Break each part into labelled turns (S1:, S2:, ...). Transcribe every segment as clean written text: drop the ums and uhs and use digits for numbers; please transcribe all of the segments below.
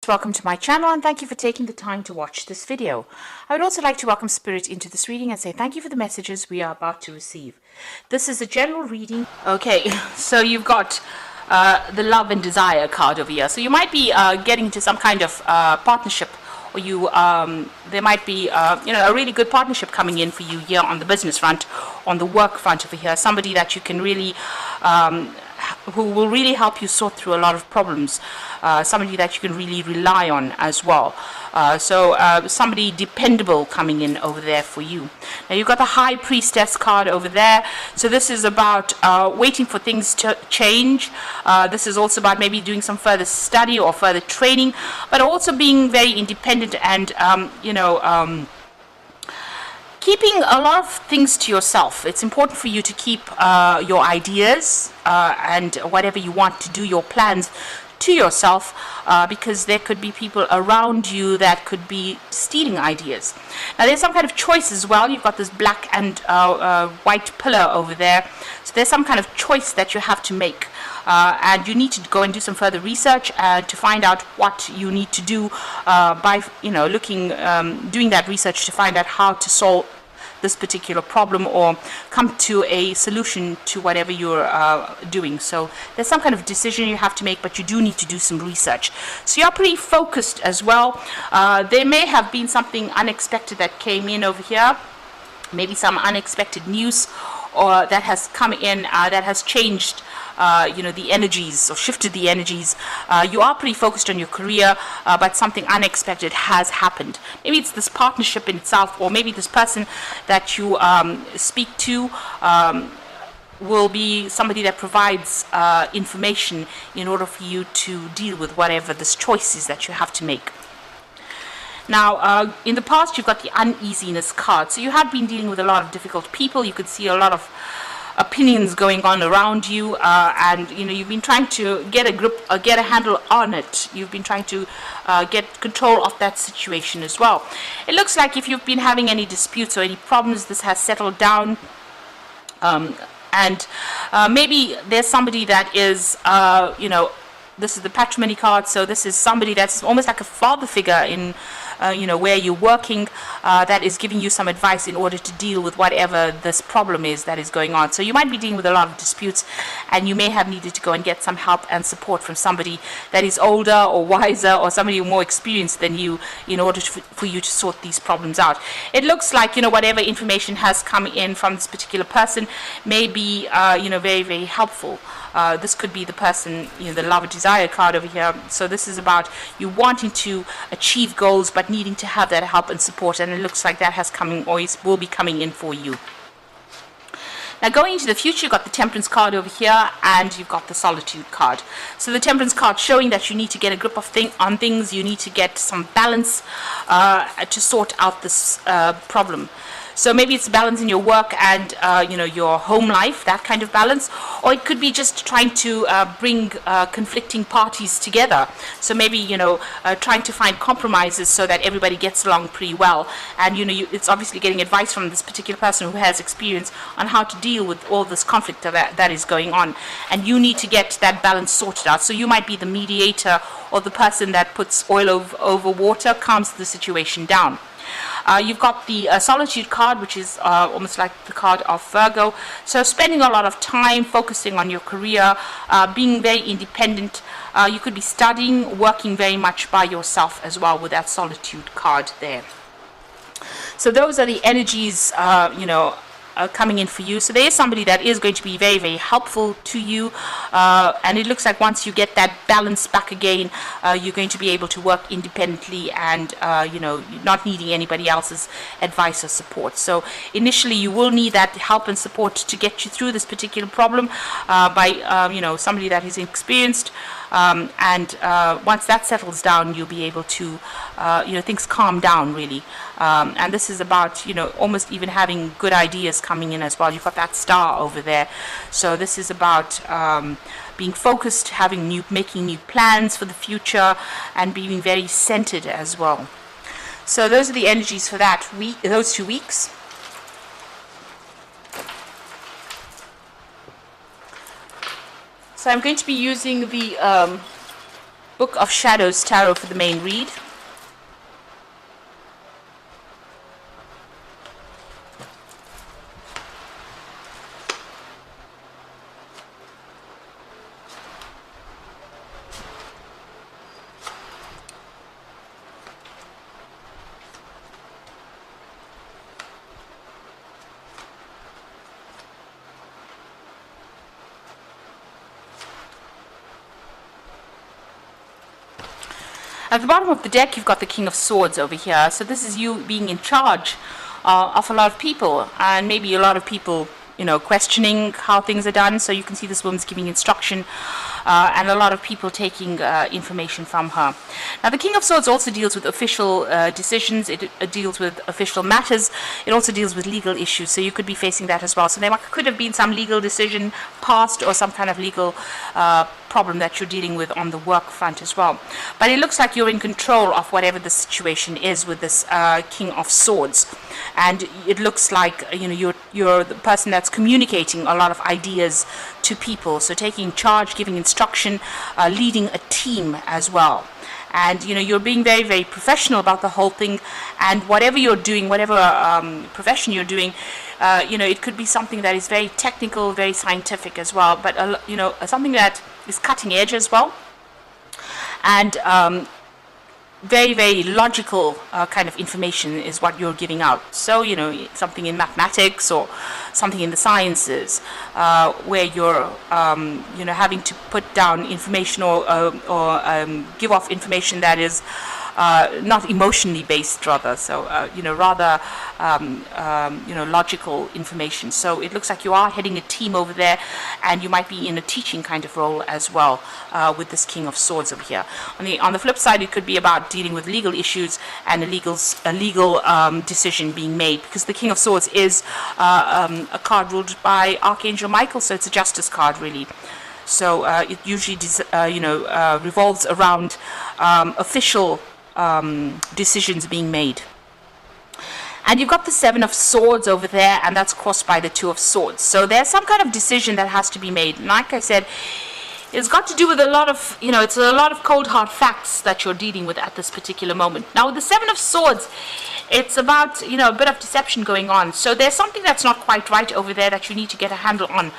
S1: Welcome to my channel and thank you for taking the time to watch this video. I would also like to welcome Spirit into this reading and say thank you for the messages we are about to receive. This is a general reading. Okay, so you've got the love and desire card over here. So you might be getting into some kind of partnership, or there might be a really good partnership coming in for you here on the business front, on the work front over here. Somebody that you can really who will really help you sort through a lot of problems, somebody that you can really rely on as well. So somebody dependable coming in over there for you. Now you've got the High Priestess card over there. So this is about waiting for things to change. This is also about maybe doing some further study or further training, but also being very independent and keeping a lot of things to yourself. It's important for you to keep your ideas and whatever you want to do, your plans, to yourself, because there could be people around you that could be stealing ideas. Now there's some kind of choice as well. You've got this black and white pillar over there. So there's some kind of choice that you have to make. And you need to go and do some further research to find out what you need to do by doing that research to find out how to solve this particular problem or come to a solution to whatever you're doing. So there's some kind of decision you have to make, but you do need to do some research. So you're pretty focused as well. There may have been something unexpected that came in over here, maybe some unexpected news or that has come in that has changed the energies or shifted the energies. You are pretty focused on your career, but something unexpected has happened. Maybe it's this partnership in itself, or maybe this person that you speak to will be somebody that provides information in order for you to deal with whatever this choice is that you have to make. Now, in the past, you've got the uneasiness card. So you have been dealing with a lot of difficult people. You could see a lot of opinions going on around you, and you've been trying to get a grip, get a handle on it. You've been trying to get control of that situation as well. It looks like if you've been having any disputes or any problems, this has settled down. And maybe there's somebody that is, this is the patrimony card, so this is somebody that's almost like a father figure in where you're working, that is giving you some advice in order to deal with whatever this problem is that is going on. So you might be dealing with a lot of disputes, and you may have needed to go and get some help and support from somebody that is older or wiser, or somebody more experienced than you, in order for you to sort these problems out. It looks like whatever information has come in from this particular person may be very, very helpful. This could be the person, the love and desire card over here. So this is about you wanting to achieve goals, but needing to have that help and support. And it looks like that has coming, or will be coming in for you. Now going into the future, you've got the Temperance card over here, and you've got the Solitude card. So the Temperance card showing that you need to get a grip on things. You need to get some balance to sort out this problem. So maybe it's balance in your work and your home life, that kind of balance, or it could be just trying to bring conflicting parties together. So maybe trying to find compromises so that everybody gets along pretty well. And it's obviously getting advice from this particular person who has experience on how to deal with all this conflict that is going on. And you need to get that balance sorted out. So you might be the mediator, or the person that puts oil over water, calms the situation down. You've got the Solitude card, which is almost like the card of Virgo. So spending a lot of time focusing on your career, being very independent. You could be studying, working very much by yourself as well with that Solitude card there. So those are the energies, coming in for you. So there is somebody that is going to be very, very helpful to you, and it looks like once you get that balance back again, you're going to be able to work independently and not needing anybody else's advice or support. So initially you will need that help and support to get you through this particular problem by somebody that is experienced, and once that settles down, you'll be able to things calm down really, and this is about almost even having good ideas coming in as well. You've got that star over there, so this is about being focused, making new plans for the future, and being very centered as well. So those are the energies for that week, those 2 weeks. So I'm going to be using the Book of Shadows Tarot for the main read. At the bottom of the deck, you've got the King of Swords over here. So this is you being in charge of a lot of people, and maybe a lot of people, questioning how things are done. So you can see this woman's giving instruction, and a lot of people taking information from her. Now, the King of Swords also deals with official decisions. It deals with official matters. It also deals with legal issues. So you could be facing that as well. So there could have been some legal decision passed, or some kind of legal problem that you're dealing with on the work front as well. But it looks like you're in control of whatever the situation is with this King of Swords, and it looks like you're the person that's communicating a lot of ideas to people. So taking charge, giving instruction, leading a team as well. And you're being very, very professional about the whole thing. And whatever you're doing, whatever profession you're doing, it could be something that is very technical, very scientific as well. But something that is cutting edge as well, and very, very logical kind of information is what you're giving out. So something in mathematics or something in the sciences, where you're having to put down information or give off information that is not emotionally based, rather. So rather logical information. So it looks like you are heading a team over there, and you might be in a teaching kind of role as well, with this King of Swords over here. On the flip side, it could be about dealing with legal issues and a legal decision being made, because the King of Swords is a card ruled by Archangel Michael, so it's a justice card, really. So it usually revolves around official decisions being made. And you've got the Seven of Swords over there, and that's crossed by the Two of Swords. So there's some kind of decision that has to be made. And like I said, it's got to do with a lot of, it's a lot of cold hard facts that you're dealing with at this particular moment. Now, with the Seven of Swords, it's about, a bit of deception going on. So there's something that's not quite right over there that you need to get a handle on.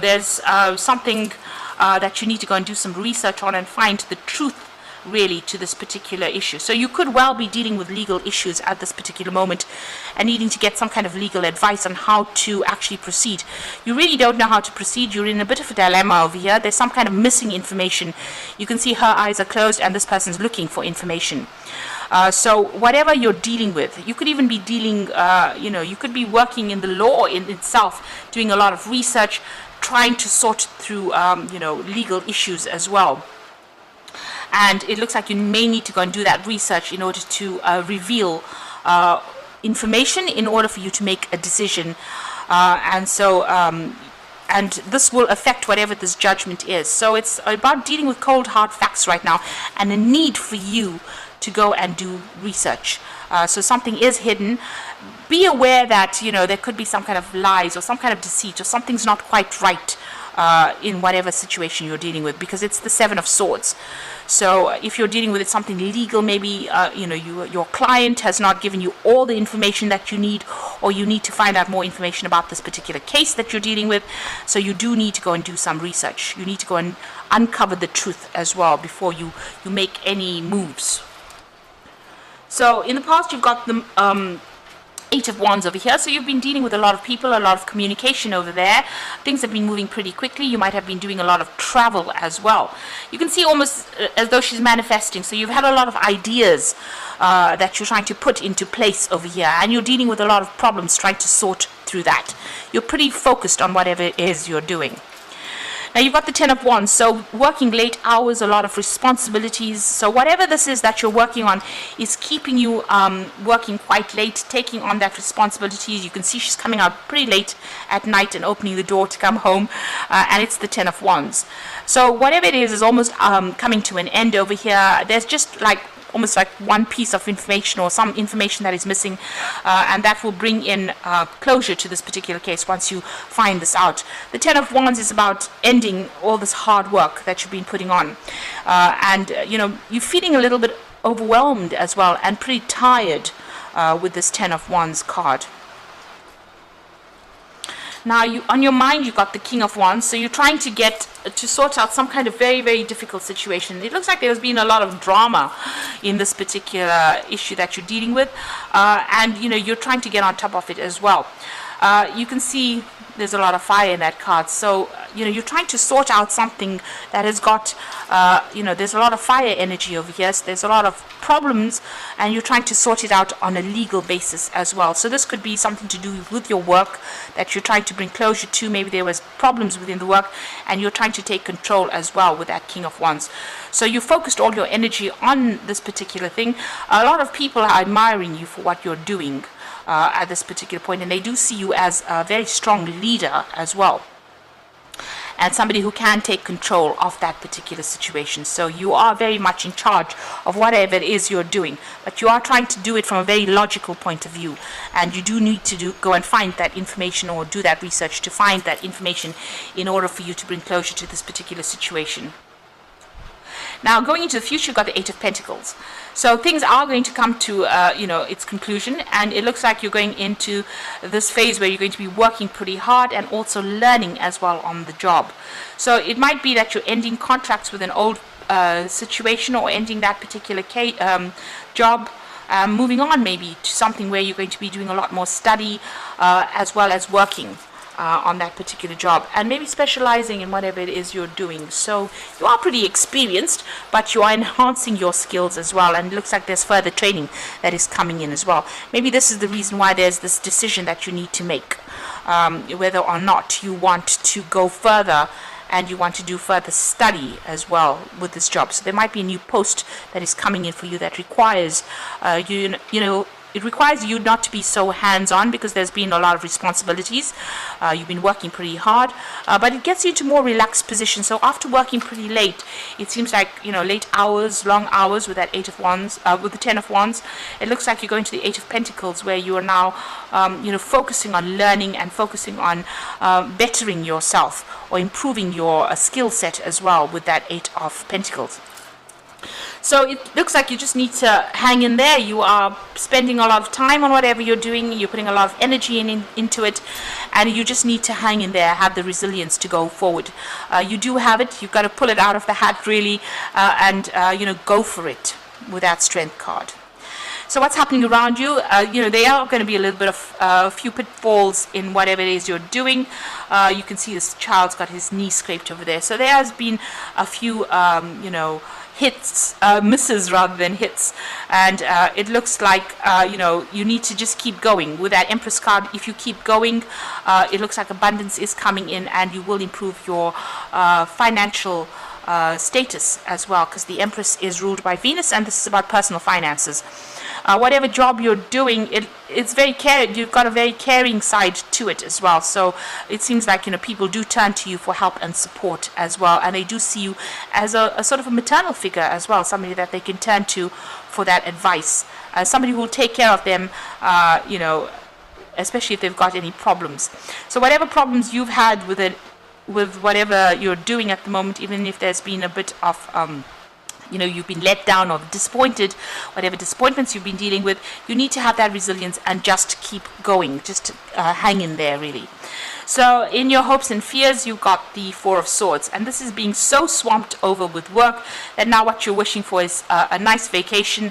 S1: There's something that you need to go and do some research on and find the truth, really, to this particular issue. So you could well be dealing with legal issues at this particular moment and needing to get some kind of legal advice on how to actually proceed. You really don't know how to proceed. You're in a bit of a dilemma over here. There's some kind of missing information. You can see her eyes are closed and this person's looking for information. So whatever you're dealing with, you could even be dealing, you could be working in the law in itself, doing a lot of research, trying to sort through, legal issues as well. And it looks like you may need to go and do that research in order to reveal information in order for you to make a decision. And this will affect whatever this judgment is. So it's about dealing with cold, hard facts right now, and a need for you to go and do research. So something is hidden. Be aware that, there could be some kind of lies or some kind of deceit, or something's not quite right in whatever situation you're dealing with, because it's the Seven of Swords. So if you're dealing with something legal, maybe your client has not given you all the information that you need, or you need to find out more information about this particular case that you're dealing with. So you do need to go and do some research. You need to go and uncover the truth as well before you make any moves. So in the past, you've got the Eight of Wands over here. So you've been dealing with a lot of people, a lot of communication over there. Things have been moving pretty quickly. You might have been doing a lot of travel as well. You can see almost as though she's manifesting. So you've had a lot of ideas that you're trying to put into place over here. And you're dealing with a lot of problems, trying to sort through that. You're pretty focused on whatever it is you're doing. Now you've got the Ten of Wands, so working late hours, a lot of responsibilities. So whatever this is that you're working on is keeping you working quite late, taking on that responsibilities. You can see she's coming out pretty late at night and opening the door to come home, and it's the Ten of Wands. So whatever it is almost coming to an end over here. There's just like almost like one piece of information or some information that is missing, and that will bring in closure to this particular case once you find this out. The Ten of Wands is about ending all this hard work that you've been putting on, and you're feeling a little bit overwhelmed as well and pretty tired with this Ten of Wands card. Now, on your mind, you've got the King of Wands, so you're trying to sort out some kind of very, very difficult situation. It looks like there's been a lot of drama in this particular issue that you're dealing with, and you're trying to get on top of it as well. You can see there's a lot of fire in that card, so you're trying to sort out something that has got there's a lot of fire energy over here. So there's a lot of problems, and you're trying to sort it out on a legal basis as well. So this could be something to do with your work that you're trying to bring closure to. Maybe there was problems within the work, and you're trying to take control as well with that King of Wands. So you focused all your energy on this particular thing. A lot of people are admiring you for what you're doing at this particular point, and they do see you as a very strong leader as well, and somebody who can take control of that particular situation. So you are very much in charge of whatever it is you're doing, but you are trying to do it from a very logical point of view, and you do need to go and find that information or do that research to find that information in order for you to bring closure to this particular situation. Now, going into the future, you've got the Eight of Pentacles. So things are going to come to, its conclusion, and it looks like you're going into this phase where you're going to be working pretty hard and also learning as well on the job. So it might be that you're ending contracts with an old situation, or ending that particular job, moving on maybe to something where you're going to be doing a lot more study as well as working on that particular job, and maybe specializing in whatever it is you're doing. So you are pretty experienced, but you are enhancing your skills as well, and it looks like there's further training that is coming in as well. Maybe this is the reason why there's this decision that you need to make, whether or not you want to go further and you want to do further study as well with this job. So there might be a new post that is coming in for you that requires it requires you not to be so hands-on, because there's been a lot of responsibilities. You've been working pretty hard, but it gets you into more relaxed position. So after working pretty late, it seems like, late hours, long hours with that Eight of Wands, with the Ten of Wands, it looks like you're going to the Eight of Pentacles, where you are now, focusing on learning and focusing on bettering yourself or improving your skill set as well with that Eight of Pentacles. So it looks like you just need to hang in there. You are spending a lot of time on whatever you're doing. You're putting a lot of energy into it, and you just need to hang in there, have the resilience to go forward. You do have it. You've got to pull it out of the hat, really, and go for it with that Strength card. So what's happening around you? There are going to be a little bit of a few pitfalls in whatever it is you're doing. You can see this child's got his knee scraped over there. So there has been a few, hits, misses rather than hits, and it looks like you need to just keep going with that Empress card. If you keep going, it looks like abundance is coming in, and you will improve your financial status as well, because the Empress is ruled by Venus, and this is about personal finances. Whatever job you're doing, it's very caring. You've got a very caring side to it as well. So it seems like people do turn to you for help and support as well, and they do see you as a sort of a maternal figure as well, somebody that they can turn to for that advice, somebody who will take care of them, especially if they've got any problems. So whatever problems you've had with it, with whatever you're doing at the moment, even if there's been a bit of you've been let down or disappointed, whatever disappointments you've been dealing with, you need to have that resilience and just keep going, just hang in there, really. So in your hopes and fears, you've got the Four of Swords, and this is being so swamped over with work that now what you're wishing for is a nice vacation,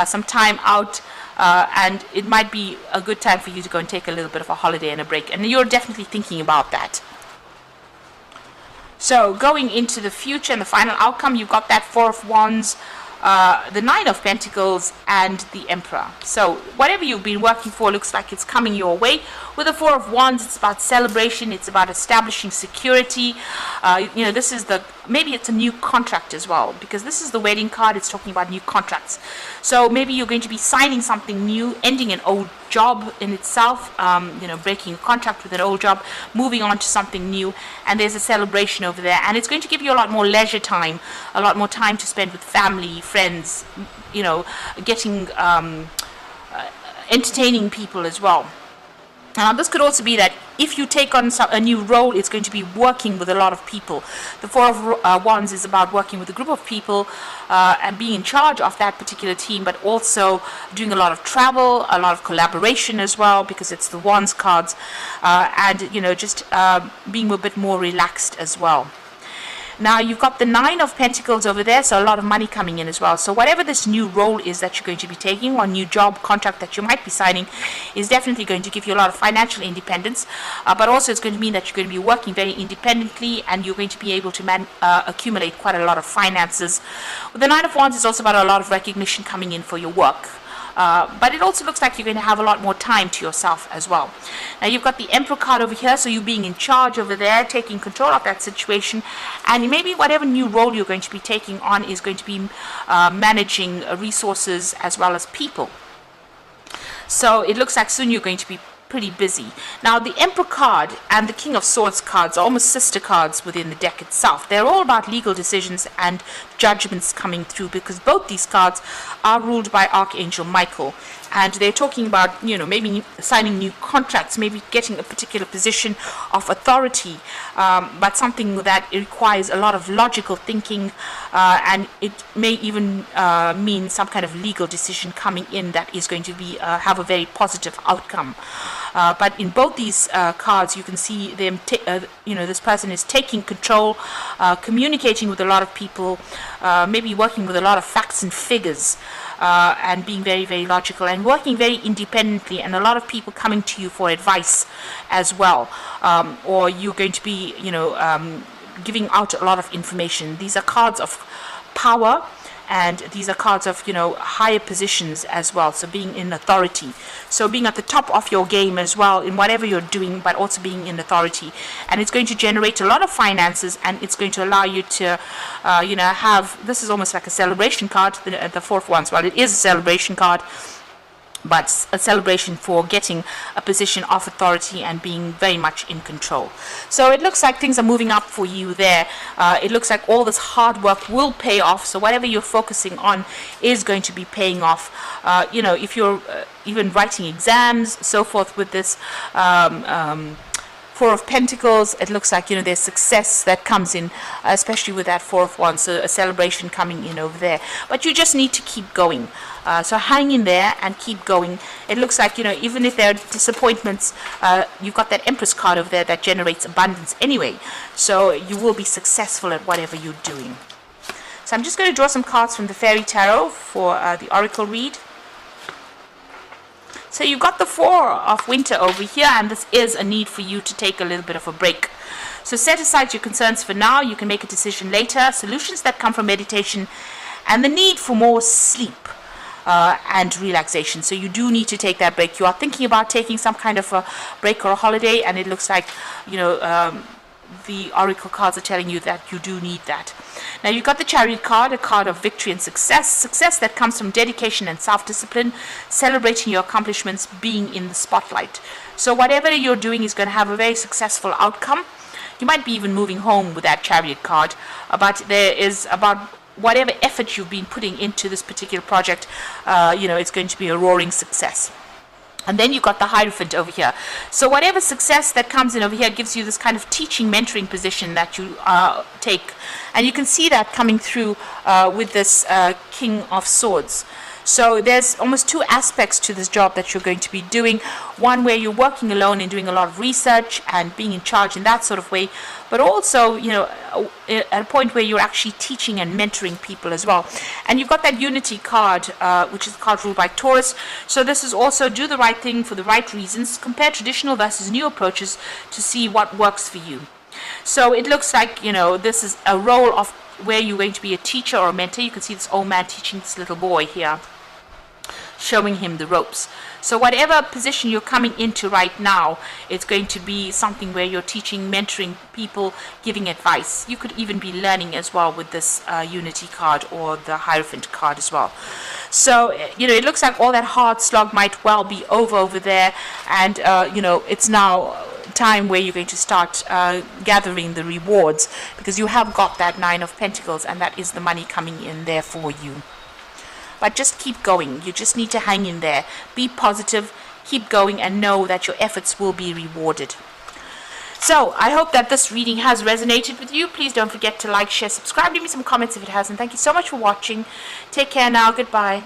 S1: some time out, and it might be a good time for you to go and take a little bit of a holiday and a break, and you're definitely thinking about that. So going into the future and the final outcome, you've got that Four of Wands, the Nine of Pentacles, and the Emperor. So whatever you've been working for looks like it's coming your way. With the Four of Wands, it's about celebration. It's about establishing security. This is maybe it's a new contract as well, because this is the wedding card. It's talking about new contracts. So maybe you're going to be signing something new, ending an old job in itself, breaking a contract with an old job, moving on to something new, and there's a celebration over there, and it's going to give you a lot more leisure time, a lot more time to spend with family, friends, getting entertaining people as well. Now, this could also be that if you take on a new role, it's going to be working with a lot of people. The Four of Wands is about working with a group of people and being in charge of that particular team, but also doing a lot of travel, a lot of collaboration as well, because it's the Wands cards, and just being a bit more relaxed as well. Now, you've got the Nine of Pentacles over there, so a lot of money coming in as well. So whatever this new role is that you're going to be taking, or new job contract that you might be signing, is definitely going to give you a lot of financial independence, but also it's going to mean that you're going to be working very independently, and you're going to be able to accumulate quite a lot of finances. With the Nine of Wands, it's also about a lot of recognition coming in for your work. But it also looks like you're going to have a lot more time to yourself as well. Now, you've got the Emperor card over here, so you being in charge over there, taking control of that situation, and maybe whatever new role you're going to be taking on is going to be managing resources as well as people. So it looks like soon you're going to be pretty busy. Now, the Emperor card and the King of Swords cards are almost sister cards within the deck itself. They're all about legal decisions and judgments coming through, because both these cards are ruled by Archangel Michael, and they're talking about maybe signing new contracts, maybe getting a particular position of authority, but something that requires a lot of logical thinking, and it may even mean some kind of legal decision coming in that is going to be have a very positive outcome. But in both these cards, you can see them. This person is taking control, communicating with a lot of people, maybe working with a lot of facts and figures, and being very, very logical and working very independently. And a lot of people coming to you for advice as well, or you're going to be, giving out a lot of information. These are cards of power. And these are cards of, higher positions as well. So being in authority. So being at the top of your game as well in whatever you're doing, but also being in authority. And it's going to generate a lot of finances, and it's going to allow you to, have, this is almost like a celebration card, the Fourth Wands. Well, it is a celebration card, but a celebration for getting a position of authority and being very much in control. So it looks like things are moving up for you there. It looks like all this hard work will pay off. So whatever you're focusing on is going to be paying off. If you're even writing exams, so forth with this Four of Pentacles, it looks like, there's success that comes in, especially with that Four of Wands, so a celebration coming in over there. But you just need to keep going. So hang in there and keep going. It looks like, even if there are disappointments, you've got that Empress card over there that generates abundance anyway. So you will be successful at whatever you're doing. So I'm just going to draw some cards from the Fairy Tarot for the Oracle read. So you've got the Four of Winter over here, and this is a need for you to take a little bit of a break. So set aside your concerns for now. You can make a decision later. Solutions that come from meditation and the need for more sleep and relaxation. So you do need to take that break. You are thinking about taking some kind of a break or a holiday, and it looks like, the Oracle cards are telling you that you do need that. Now, you've got the Chariot card, a card of victory and success that comes from dedication and self-discipline, celebrating your accomplishments, being in the spotlight. So whatever you're doing is going to have a very successful outcome. You might be even moving home with that Chariot card, but there is about whatever effort you've been putting into this particular project, it's going to be a roaring success. And then you've got the Hierophant over here. So whatever success that comes in over here gives you this kind of teaching, mentoring position that you take. And you can see that coming through with this King of Swords. So there's almost two aspects to this job that you're going to be doing. One where you're working alone and doing a lot of research and being in charge in that sort of way. But also, at a point where you're actually teaching and mentoring people as well. And you've got that Unity card, which is the card ruled by Taurus. So this is also do the right thing for the right reasons. Compare traditional versus new approaches to see what works for you. So it looks like, this is a role of where you're going to be a teacher or a mentor. You can see this old man teaching this little boy here, showing him the ropes. So whatever position you're coming into right now, it's going to be something where you're teaching, mentoring people, giving advice. You could even be learning as well with this Unity card or the Hierophant card as well. So, it looks like all that hard slog might well be over there. And, it's now time where you're going to start gathering the rewards, because you have got that Nine of Pentacles, and that is the money coming in there for you. but just keep going. You just need to hang in there. Be positive, keep going, and know that your efforts will be rewarded. So I hope that this reading has resonated with you. Please don't forget to like, share, subscribe, leave me some comments if it hasn't. Thank you so much for watching. Take care now. Goodbye.